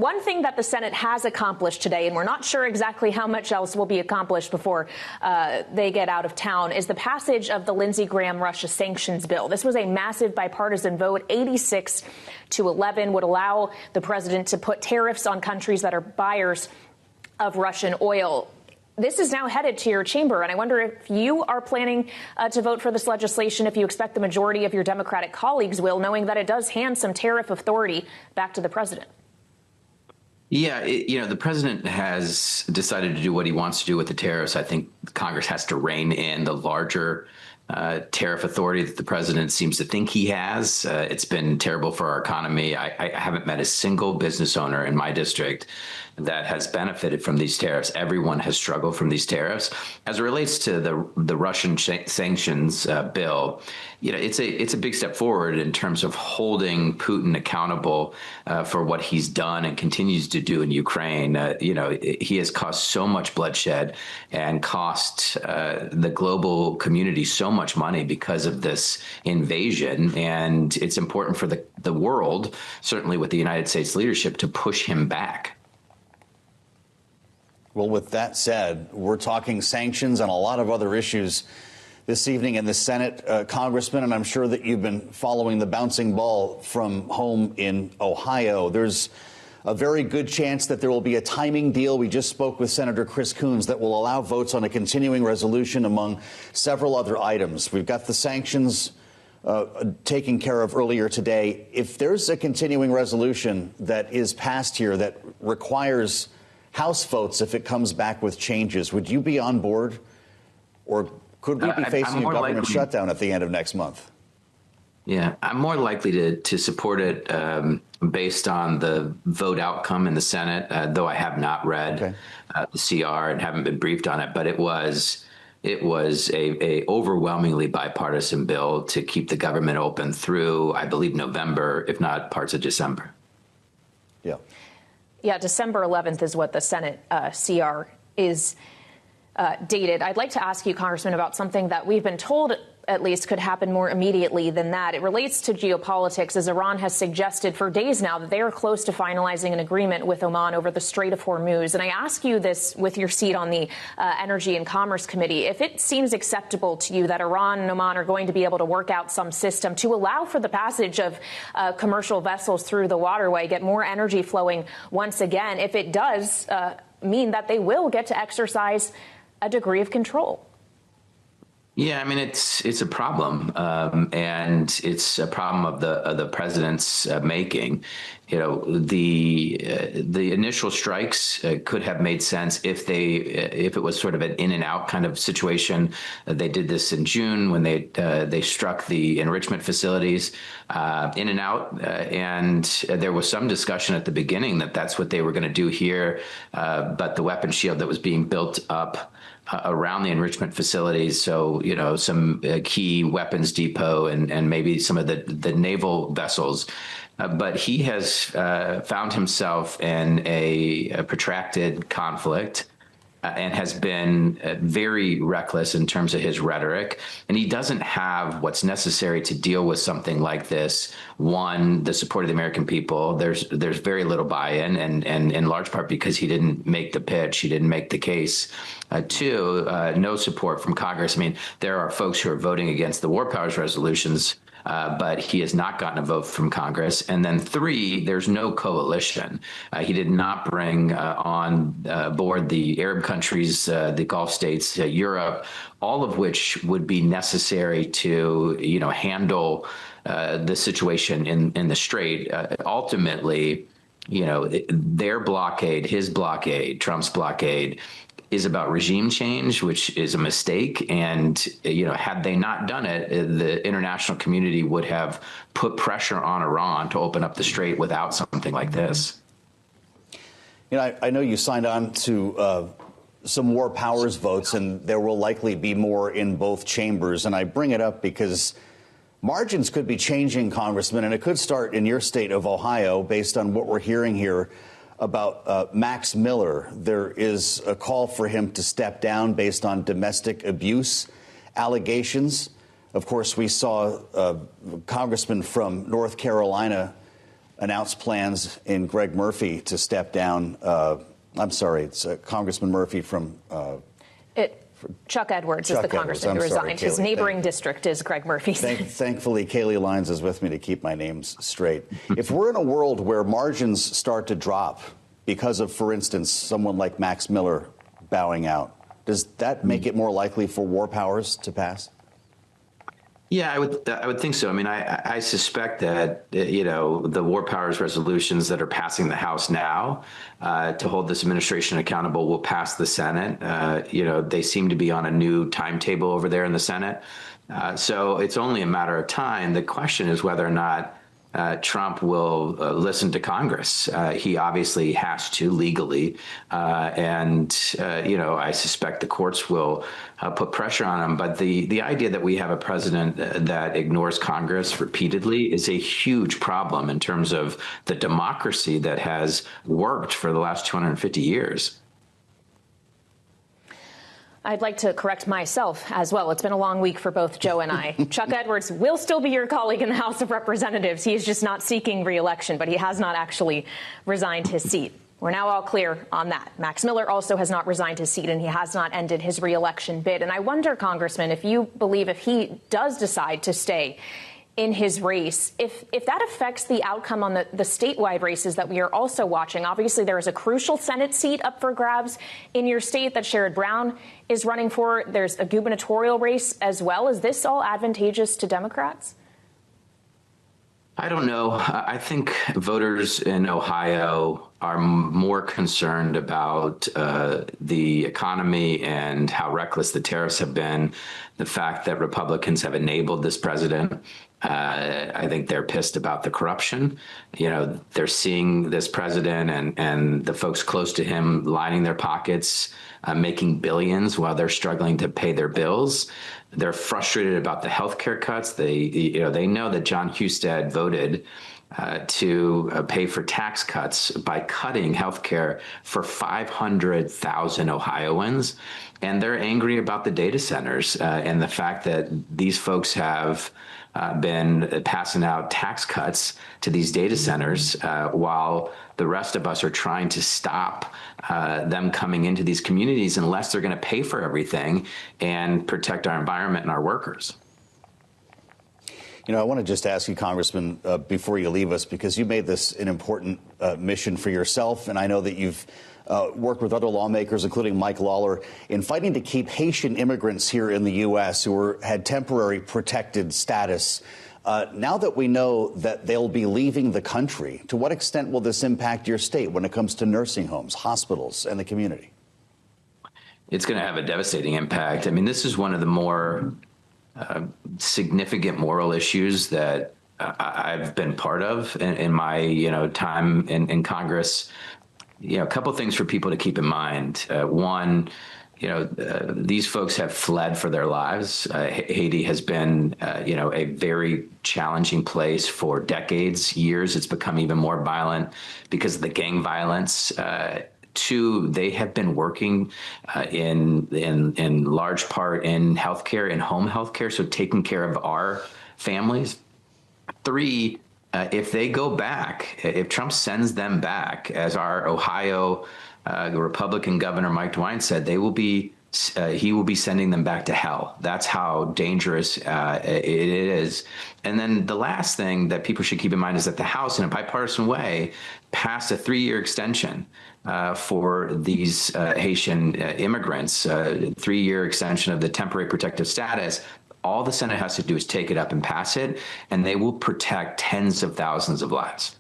one thing that the Senate has accomplished today, and we're not sure exactly how much else will be accomplished before they get out of town, is the passage of the Lindsey Graham Russia sanctions bill. This was a massive bipartisan vote. 86-11 would allow the president to put tariffs on countries that are buyers of Russian oil. This is now headed to your chamber, and I wonder if you are planning to vote for this legislation, if you expect the majority of your Democratic colleagues will, knowing that it does hand some tariff authority back to the president. Yeah, the president has decided to do what he wants to do with the tariffs. I think Congress has to rein in the larger tariff authority that the president seems to think he has. It's been terrible for our economy. I haven't met a single business owner in my district that has benefited from these tariffs. Everyone has struggled from these tariffs. As it relates to the Russian sanctions bill, it's a big step forward in terms of holding Putin accountable for what he's done and continues to do in Ukraine. He has caused so much bloodshed and cost the global community so much money because of this invasion. And it's important for the world, certainly with the United States leadership, to push him back. Well, with that said, we're talking sanctions and a lot of other issues this evening in the Senate, Congressman, and I'm sure that you've been following the bouncing ball from home in Ohio. There's a very good chance that there will be a timing deal. We just spoke with Senator Chris Coons that will allow votes on a continuing resolution among several other items. We've got the sanctions taken care of earlier today. If there's a continuing resolution that is passed here that requires House votes, if it comes back with changes, would you be on board, or could we be facing a government shutdown at the end of next month? Yeah, I'm more likely to support it based on the vote outcome in the Senate, though I have not read the CR and haven't been briefed on it. But it was a overwhelmingly bipartisan bill to keep the government open through, I believe, November, if not parts of December. Yeah. Yeah, December 11th is what the Senate CR is dated. I'd like to ask you, Congressman, about something that we've been told at least could happen more immediately than that. It relates to geopolitics, as Iran has suggested for days now that they are close to finalizing an agreement with Oman over the Strait of Hormuz. And I ask you this with your seat on the Energy and Commerce Committee. If it seems acceptable to you that Iran and Oman are going to be able to work out some system to allow for the passage of commercial vessels through the waterway, get more energy flowing once again, if it does mean that they will get to exercise a degree of control. Yeah, I mean, it's a problem, and it's a problem of the president's making. The initial strikes could have made sense if it was sort of an in and out kind of situation. They did this in June when they struck the enrichment facilities in and out, and there was some discussion at the beginning that that's what they were going to do here, but the weapon shield that was being built up around the enrichment facilities, so some key weapons depot and maybe some of the naval vessels. But he has found himself in a protracted conflict and has been very reckless in terms of his rhetoric. And he doesn't have what's necessary to deal with something like this. One, the support of the American people. There's very little buy-in, and in large part because he didn't make the pitch, he didn't make the case. Two, no support from Congress. I mean, there are folks who are voting against the war powers resolutions, but he has not gotten a vote from Congress. And then three, there's no coalition. He did not bring on board the Arab countries, the Gulf states, Europe, all of which would be necessary to, handle the situation in the Strait. Ultimately, their blockade, his blockade, Trump's blockade, is about regime change, which is a mistake. And, had they not done it, the international community would have put pressure on Iran to open up the Strait without something like this. I know you signed on to some war powers votes, and there will likely be more in both chambers. And I bring it up because margins could be changing, Congressman, and it could start in your state of Ohio based on what we're hearing here about Max Miller. There is a call for him to step down based on domestic abuse allegations. Of course, we saw a congressman from North Carolina announced plans in Greg Murphy to step down. I'm sorry, it's Congressman Murphy from... Chuck Edwards is the congressman who resigned. His neighboring district is Greg Murphy's. Thankfully, Kailey Leinz is with me to keep my names straight. If we're in a world where margins start to drop because of, for instance, someone like Max Miller bowing out, does that make it more likely for war powers to pass? Yeah, I would think so. I mean, I suspect that, the war powers resolutions that are passing the House now to hold this administration accountable will pass the Senate. They seem to be on a new timetable over there in the Senate. So it's only a matter of time. The question is whether or not Trump will listen to Congress. He obviously has to legally. I suspect the courts will put pressure on him. But the idea that we have a president that ignores Congress repeatedly is a huge problem in terms of the democracy that has worked for the last 250 years. I'd like to correct myself as well. It's been a long week for both Joe and I. Chuck Edwards will still be your colleague in the House of Representatives. He is just not seeking re-election, but he has not actually resigned his seat. We're now all clear on that. Max Miller also has not resigned his seat, and he has not ended his re-election bid. And I wonder, Congressman, if you believe if he does decide to stay in his race, if that affects the outcome on the statewide races that we are also watching. Obviously, there is a crucial Senate seat up for grabs in your state that Sherrod Brown is running for. There's a gubernatorial race as well. Is this all advantageous to Democrats? I don't know. I think voters in Ohio are more concerned about the economy and how reckless the tariffs have been, the fact that Republicans have enabled this president. I think they're pissed about the corruption. They're seeing this president and the folks close to him lining their pockets, making billions while they're struggling to pay their bills. They're frustrated about the health care cuts. They know that John Husted voted to pay for tax cuts by cutting health care for 500,000 Ohioans. And they're angry about the data centers and the fact that these folks have been passing out tax cuts to these data centers while the rest of us are trying to stop them coming into these communities unless they're going to pay for everything and protect our environment and our workers. I want to just ask you, Congressman, before you leave us, because you made this an important mission for yourself, and I know that you've worked with other lawmakers, including Mike Lawler, in fighting to keep Haitian immigrants here in the U.S. who had temporary protected status. Now that we know that they'll be leaving the country, to what extent will this impact your state when it comes to nursing homes, hospitals, and the community? It's going to have a devastating impact. I mean, this is one of the more significant moral issues that I've been part of in my time in Congress. A couple of things for people to keep in mind. One, these folks have fled for their lives. Haiti has been, a very challenging place for decades, years. It's become even more violent because of the gang violence. Two, they have been working in large part in healthcare, in home healthcare, so taking care of our families. Three, if they go back, if Trump sends them back, as our Ohio Republican Governor Mike DeWine said, he will be sending them back to hell. That's how dangerous it is. And then the last thing that people should keep in mind is that the House, in a bipartisan way, passed a 3-year extension for these Haitian immigrants, 3-year extension of the temporary protective status. All the Senate has to do is take it up and pass it, and they will protect tens of thousands of lives.